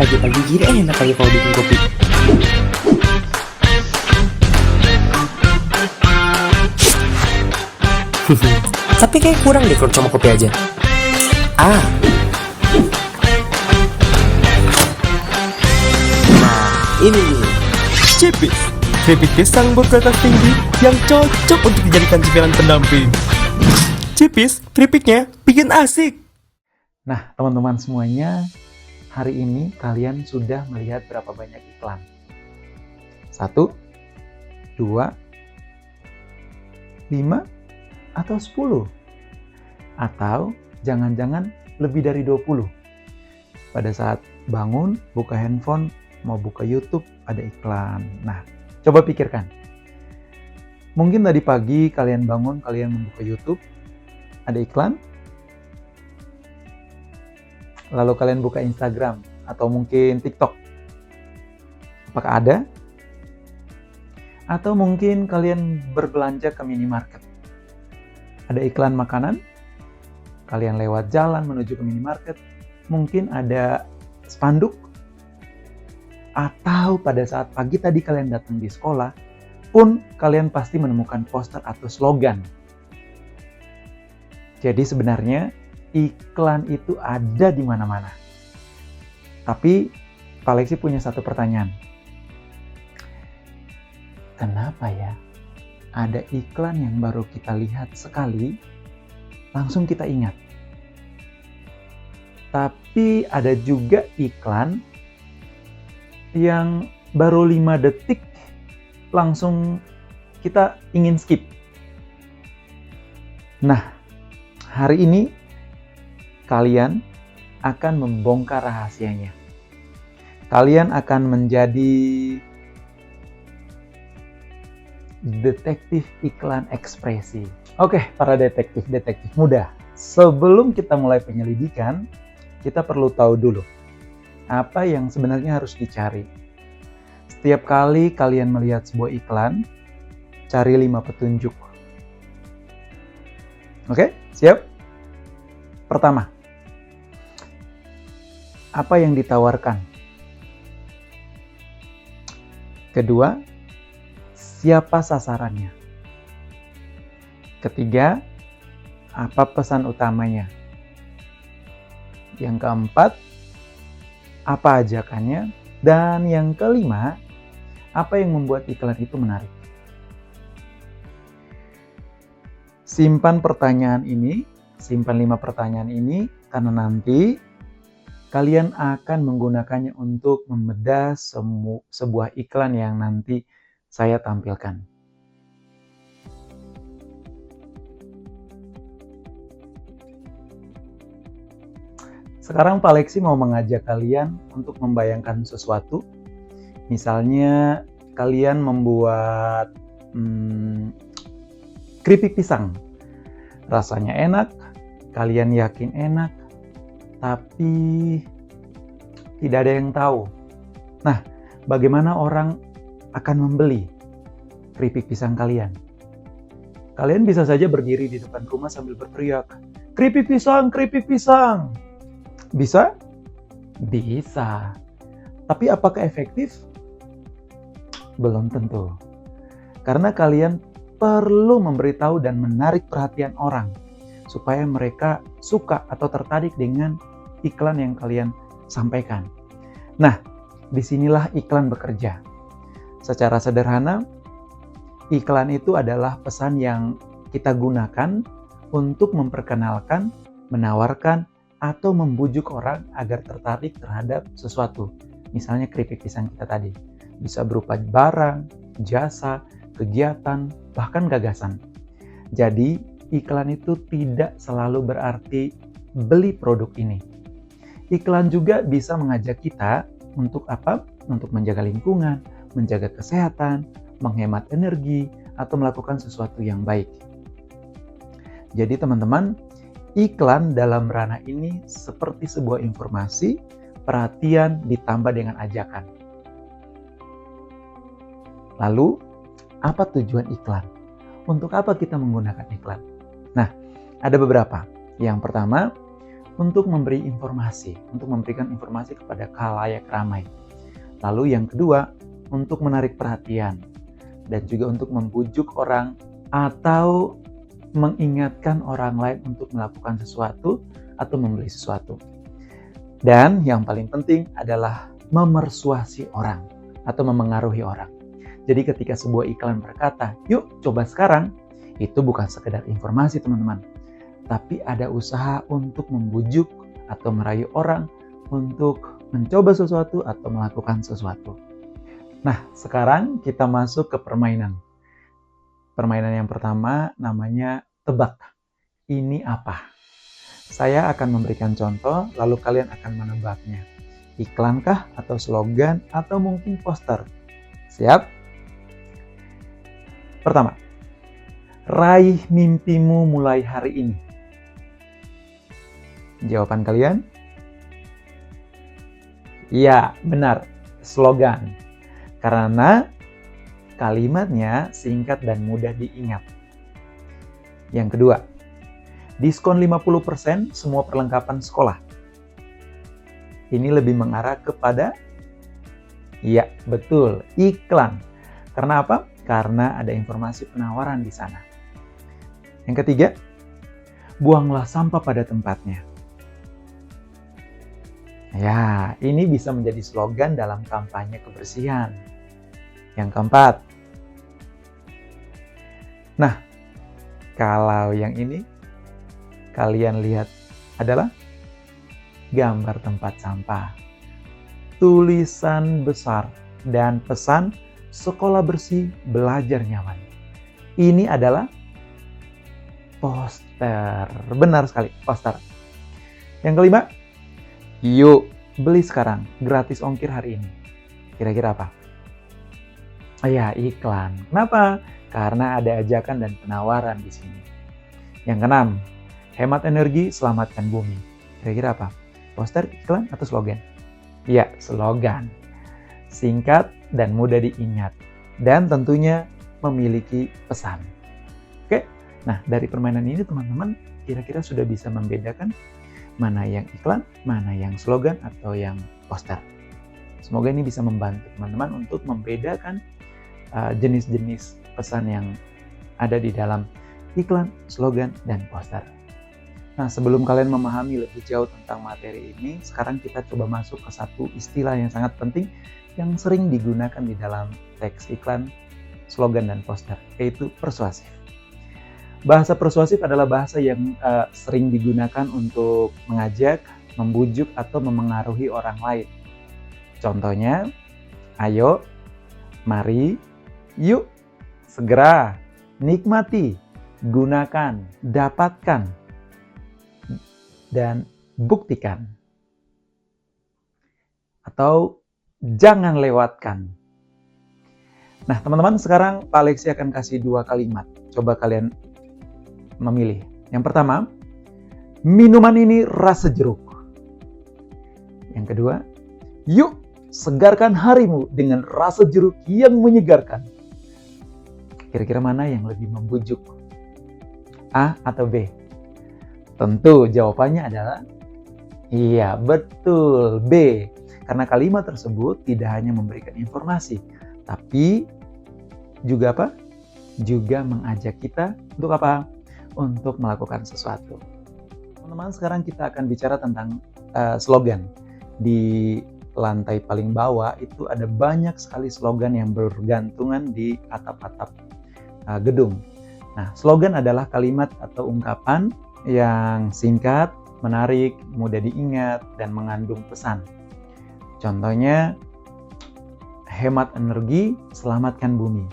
Pagi-pagi gini enak kali kalau bikin kopi. Tapi kayak kurang deh kalau cuma kopi aja. Ah, nah ini nih. Cipis, keripik pisang berkualitas tinggi yang cocok untuk dijadikan cemilan pendamping. Cipis, keripiknya bikin asik. Nah, teman-teman semuanya, hari ini kalian sudah melihat berapa banyak iklan? 1, 2, 5, atau 10? Atau jangan-jangan lebih dari 20? Pada saat bangun, buka handphone, mau buka YouTube, ada iklan. Nah, coba pikirkan. Mungkin tadi pagi kalian bangun, kalian membuka YouTube, ada iklan. Lalu kalian buka Instagram atau mungkin TikTok. Apakah ada? Atau mungkin kalian berbelanja ke minimarket. Ada iklan makanan? Kalian lewat jalan menuju ke minimarket, mungkin ada spanduk. Atau pada saat pagi tadi kalian datang di sekolah, pun kalian pasti menemukan poster atau slogan. Jadi sebenarnya iklan itu ada di mana-mana. Tapi Pak Lexi punya satu pertanyaan. Kenapa ya ada iklan yang baru kita lihat sekali, langsung kita ingat? Tapi ada juga iklan yang baru 5 detik langsung kita ingin skip. Nah, hari ini kalian akan membongkar rahasianya. Kalian akan menjadi detektif iklan ekspresi. Oke, para detektif muda. Sebelum kita mulai penyelidikan, kita perlu tahu dulu apa yang sebenarnya harus dicari. Setiap kali kalian melihat sebuah iklan, cari 5 petunjuk. Oke, siap? Pertama, apa yang ditawarkan? Kedua, siapa sasarannya? Ketiga, apa pesan utamanya? Yang keempat, apa ajakannya? Dan yang kelima, apa yang membuat iklan itu menarik? Simpan 5 pertanyaan ini karena nanti kalian akan menggunakannya untuk membedah sebuah iklan yang nanti saya tampilkan. Sekarang Pak Lexi mau mengajak kalian untuk membayangkan sesuatu. Misalnya kalian membuat keripik pisang. Rasanya enak, kalian yakin enak, tapi tidak ada yang tahu. Nah, bagaimana orang akan membeli keripik pisang kalian? Kalian bisa saja berdiri di depan rumah sambil berteriak, "Keripik pisang, keripik pisang!" Bisa? Bisa. Tapi apakah efektif? Belum tentu. Karena kalian perlu memberitahu dan menarik perhatian orang supaya mereka suka atau tertarik dengan iklan yang kalian sampaikan. Nah, disinilah iklan bekerja. Secara sederhana, iklan itu adalah pesan yang kita gunakan untuk memperkenalkan, menawarkan, atau membujuk orang agar tertarik terhadap sesuatu. Misalnya keripik pisang kita tadi. Bisa berupa barang, jasa, kegiatan, bahkan gagasan. Jadi, iklan itu tidak selalu berarti beli produk ini. Iklan juga bisa mengajak kita untuk apa? Untuk menjaga lingkungan, menjaga kesehatan, menghemat energi, atau melakukan sesuatu yang baik. Jadi teman-teman, iklan dalam ranah ini seperti sebuah informasi, perhatian ditambah dengan ajakan. Lalu, apa tujuan iklan? Untuk apa kita menggunakan iklan? Nah, ada beberapa. Yang pertama, untuk memberi informasi, untuk memberikan informasi kepada khalayak ramai. Lalu yang kedua, untuk menarik perhatian dan juga untuk membujuk orang atau mengingatkan orang lain untuk melakukan sesuatu atau membeli sesuatu. Dan yang paling penting adalah memersuasi orang atau memengaruhi orang. Jadi ketika sebuah iklan berkata, "Yuk coba sekarang," itu bukan sekedar informasi teman-teman, tapi ada usaha untuk membujuk atau merayu orang untuk mencoba sesuatu atau melakukan sesuatu. Nah, sekarang kita masuk ke permainan. Permainan yang pertama namanya tebak. Ini apa? Saya akan memberikan contoh, lalu kalian akan menebaknya. Iklankah atau slogan atau mungkin poster? Siap? Pertama, raih mimpimu mulai hari ini. Jawaban kalian? Ya, benar. Slogan. Karena kalimatnya singkat dan mudah diingat. Yang kedua, diskon 50% semua perlengkapan sekolah. Ini lebih mengarah kepada, ya betul, iklan. Karena apa? Karena ada informasi penawaran di sana. Yang ketiga, buanglah sampah pada tempatnya. Ya, ini bisa menjadi slogan dalam kampanye kebersihan. Yang keempat, nah, kalau yang ini kalian lihat adalah gambar tempat sampah, tulisan besar, dan pesan sekolah bersih, belajar nyaman. Ini adalah poster. Benar sekali, poster. Yang kelima, yuk beli sekarang, gratis ongkir hari ini. Kira-kira apa? Ya, iklan. Kenapa? Karena ada ajakan dan penawaran di sini. Yang keenam, hemat energi, selamatkan bumi. Kira-kira apa? Poster, iklan, atau slogan? Ya, slogan. Singkat dan mudah diingat. Dan tentunya memiliki pesan. Oke, nah dari permainan ini teman-teman kira-kira sudah bisa membedakan mana yang iklan, mana yang slogan, atau yang poster. Semoga ini bisa membantu teman-teman untuk membedakan jenis-jenis pesan yang ada di dalam iklan, slogan, dan poster. Nah, sebelum kalian memahami lebih jauh tentang materi ini, sekarang kita coba masuk ke satu istilah yang sangat penting yang sering digunakan di dalam teks iklan, slogan, dan poster, yaitu persuasif. Bahasa persuasif adalah bahasa yang sering digunakan untuk mengajak, membujuk, atau memengaruhi orang lain. Contohnya, ayo, mari, yuk, segera, nikmati, gunakan, dapatkan, dan buktikan. Atau jangan lewatkan. Nah, teman-teman, sekarang Pak Alexi akan kasih 2 kalimat. Coba kalian memilih. Yang pertama, minuman ini rasa jeruk. Yang kedua, yuk segarkan harimu dengan rasa jeruk yang menyegarkan. Kira-kira mana yang lebih membujuk? A atau B? Tentu jawabannya adalah iya, betul, B. Karena kalimat tersebut tidak hanya memberikan informasi, tapi juga apa? Juga mengajak kita untuk apa? Untuk melakukan sesuatu. Teman-teman, sekarang kita akan bicara tentang slogan. Di lantai paling bawah itu ada banyak sekali slogan yang bergantungan di atap-atap gedung. Nah, slogan adalah kalimat atau ungkapan yang singkat, menarik, mudah diingat, dan mengandung pesan. Contohnya, hemat energi, selamatkan bumi.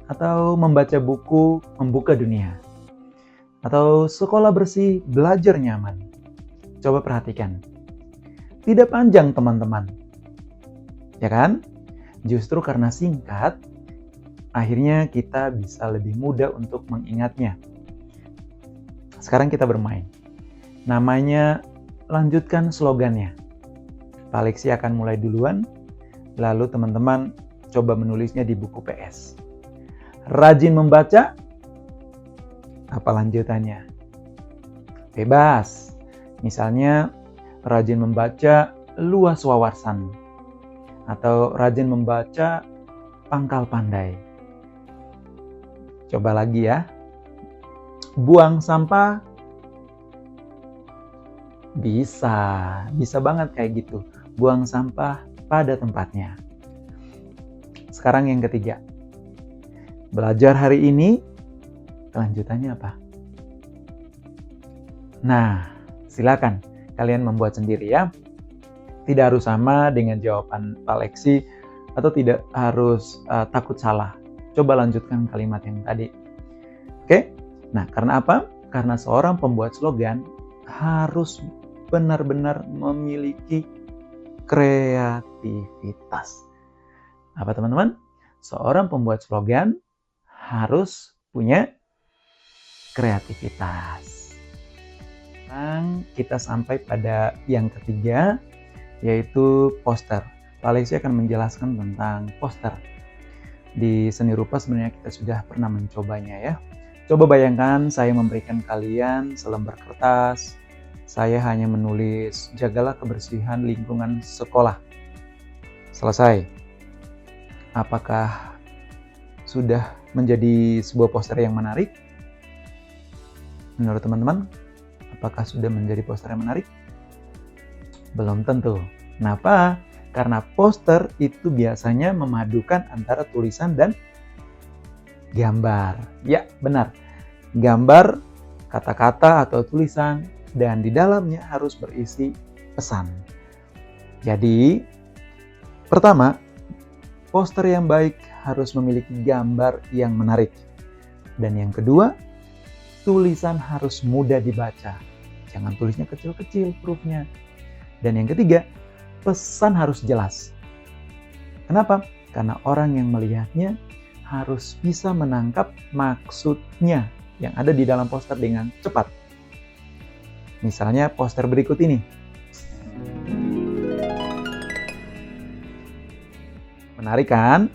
Atau membaca buku, membuka dunia. Atau sekolah bersih, belajar nyaman. Coba perhatikan. Tidak panjang teman-teman. Ya kan? Justru karena singkat, akhirnya kita bisa lebih mudah untuk mengingatnya. Sekarang kita bermain. Namanya lanjutkan slogannya. Pak Alexi akan mulai duluan, lalu teman-teman coba menulisnya di buku PS. Rajin membaca, apa lanjutannya? Bebas. Misalnya, rajin membaca luas wawasan, atau rajin membaca pangkal pandai. Coba lagi ya. Buang sampah bisa banget kayak gitu. Buang sampah pada tempatnya. Sekarang yang ketiga. Belajar hari ini, kelanjutannya apa? Nah, silakan kalian membuat sendiri ya. Tidak harus sama dengan jawaban Pak Lexi atau tidak harus takut salah. Coba lanjutkan kalimat yang tadi. Oke? Nah, karena apa? Karena seorang pembuat slogan harus benar-benar memiliki kreativitas. Apa teman-teman? Seorang pembuat slogan harus punya kreativitas. Sekarang kita sampai pada yang ketiga, yaitu poster. Pak Lexi akan menjelaskan tentang poster. Di seni rupa sebenarnya kita sudah pernah mencobanya ya. Coba bayangkan saya memberikan kalian selembar kertas. Saya hanya menulis, jagalah kebersihan lingkungan sekolah. Selesai. Apakah sudah menjadi sebuah poster yang menarik? Menurut teman-teman, apakah sudah menjadi poster yang menarik? Belum tentu. Kenapa? Karena poster itu biasanya memadukan antara tulisan dan gambar. Ya, benar. Gambar, kata-kata atau tulisan, dan di dalamnya harus berisi pesan. Jadi, pertama, poster yang baik harus memiliki gambar yang menarik. Dan yang kedua, tulisan harus mudah dibaca. Jangan tulisnya kecil-kecil hurufnya. Dan yang ketiga, pesan harus jelas. Kenapa? Karena orang yang melihatnya harus bisa menangkap maksudnya yang ada di dalam poster dengan cepat. Misalnya poster berikut ini. Menarik kan?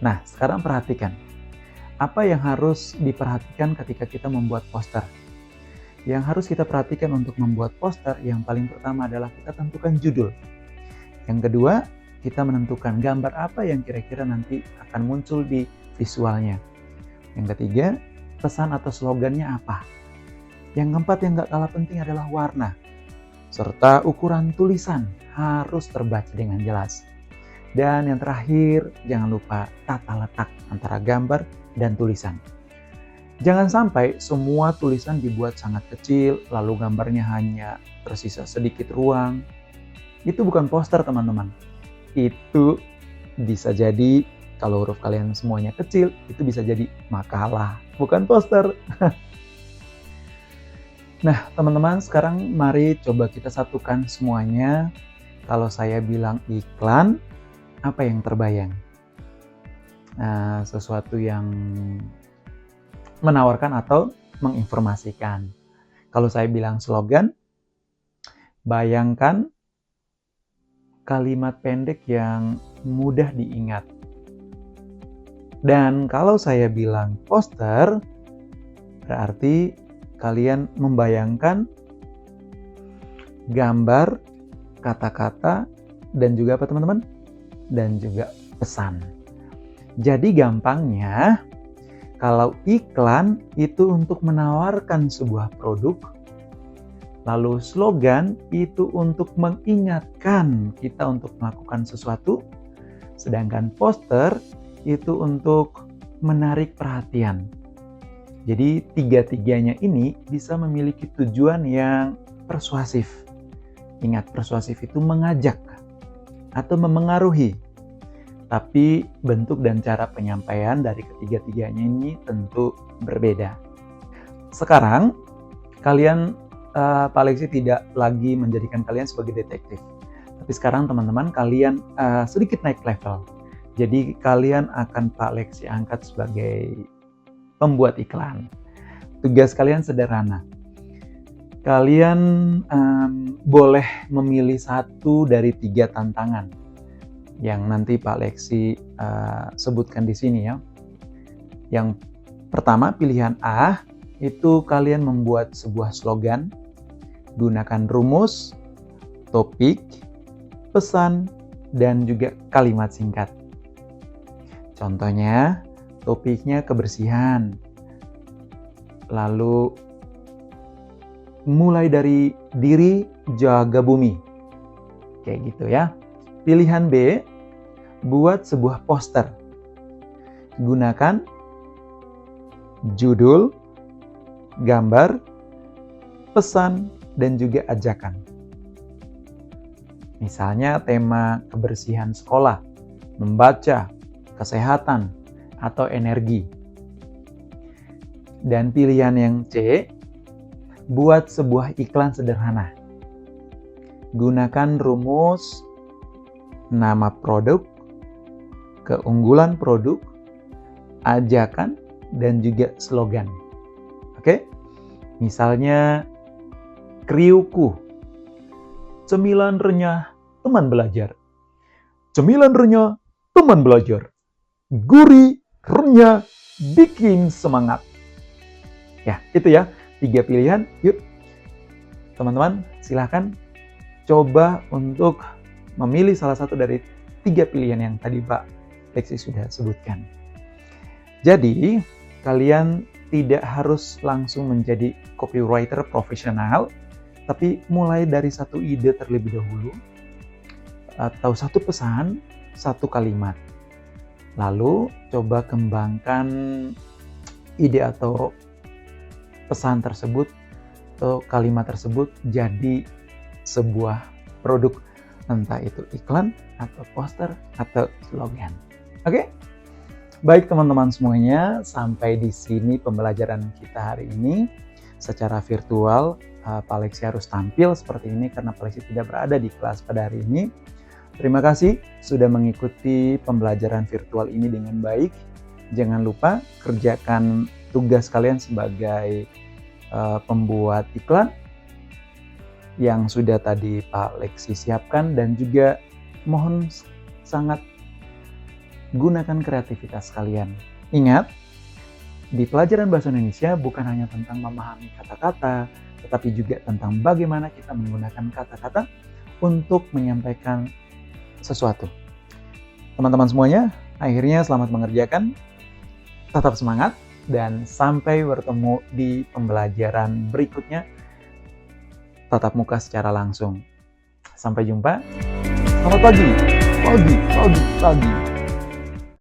Nah, sekarang perhatikan. Apa yang harus diperhatikan ketika kita membuat poster? Yang harus kita perhatikan untuk membuat poster, yang paling pertama adalah kita tentukan judul. Yang kedua, kita menentukan gambar apa yang kira-kira nanti akan muncul di visualnya. Yang ketiga, pesan atau slogannya apa. Yang keempat yang gak kalah penting adalah warna. Serta ukuran tulisan harus terbaca dengan jelas. Dan yang terakhir, jangan lupa tata letak antara gambar dan tulisan. Jangan sampai semua tulisan dibuat sangat kecil, lalu gambarnya hanya tersisa sedikit ruang. Itu bukan poster, teman-teman. Itu bisa jadi, kalau huruf kalian semuanya kecil, itu bisa jadi makalah, bukan poster. Nah, teman-teman, sekarang mari coba kita satukan semuanya. Kalau saya bilang iklan, apa yang terbayang? Nah, sesuatu yang menawarkan atau menginformasikan. Kalau saya bilang slogan, bayangkan kalimat pendek yang mudah diingat. Dan kalau saya bilang poster, berarti kalian membayangkan gambar, kata-kata, dan juga apa teman-teman? Dan juga pesan. Jadi gampangnya, kalau iklan itu untuk menawarkan sebuah produk, lalu slogan itu untuk mengingatkan kita untuk melakukan sesuatu, sedangkan poster itu untuk menarik perhatian. Jadi tiga-tiganya ini bisa memiliki tujuan yang persuasif. Ingat, persuasif itu mengajak atau memengaruhi. Tapi bentuk dan cara penyampaian dari ketiga-tiganya ini tentu berbeda. Sekarang, kalian Pak Lexi tidak lagi menjadikan kalian sebagai detektif. Tapi sekarang teman-teman kalian sedikit naik level. Jadi kalian akan Pak Lexi angkat sebagai pembuat iklan. Tugas kalian sederhana. Kalian boleh memilih satu dari 3 tantangan yang nanti Pak Lexi sebutkan di sini ya. Yang pertama, pilihan A, itu kalian membuat sebuah slogan Gunakan rumus, topik, pesan, dan juga kalimat singkat. Contohnya, topiknya kebersihan. Lalu, mulai dari diri, jaga bumi. Kayak gitu ya. Pilihan B, buat sebuah poster. Gunakan judul, gambar, pesan, dan juga ajakan. Misalnya tema kebersihan sekolah, membaca, kesehatan, atau energi. Dan pilihan yang C, buat sebuah iklan sederhana. Gunakan rumus nama produk, keunggulan produk, ajakan, dan juga slogan. Oke? Misalnya, kriuku, cemilan renyah teman belajar. Cemilan renyah teman belajar. Gurih, renyah, bikin semangat. Ya, itu ya, 3 pilihan. Yuk, teman-teman, silahkan coba untuk memilih salah satu dari 3 pilihan yang tadi Pak Lexi sudah sebutkan. Jadi, kalian tidak harus langsung menjadi copywriter profesional, tapi mulai dari satu ide terlebih dahulu, atau satu pesan, satu kalimat. Lalu, coba kembangkan ide atau pesan tersebut, atau kalimat tersebut jadi sebuah produk, entah itu iklan, atau poster, atau slogan. Oke? Baik teman-teman semuanya, sampai di sini pembelajaran kita hari ini. Secara virtual, Pak Lexi harus tampil seperti ini karena Pak Lexi tidak berada di kelas pada hari ini. Terima kasih sudah mengikuti pembelajaran virtual ini dengan baik. Jangan lupa kerjakan tugas kalian sebagai pembuat iklan yang sudah tadi Pak Lexi siapkan, dan juga mohon sangat gunakan kreativitas kalian. Ingat, di pelajaran bahasa Indonesia bukan hanya tentang memahami kata-kata, tetapi juga tentang bagaimana kita menggunakan kata-kata untuk menyampaikan sesuatu. Teman-teman semuanya, akhirnya selamat mengerjakan, tetap semangat, dan sampai bertemu di pembelajaran berikutnya tatap muka secara langsung. Sampai jumpa. Selamat pagi.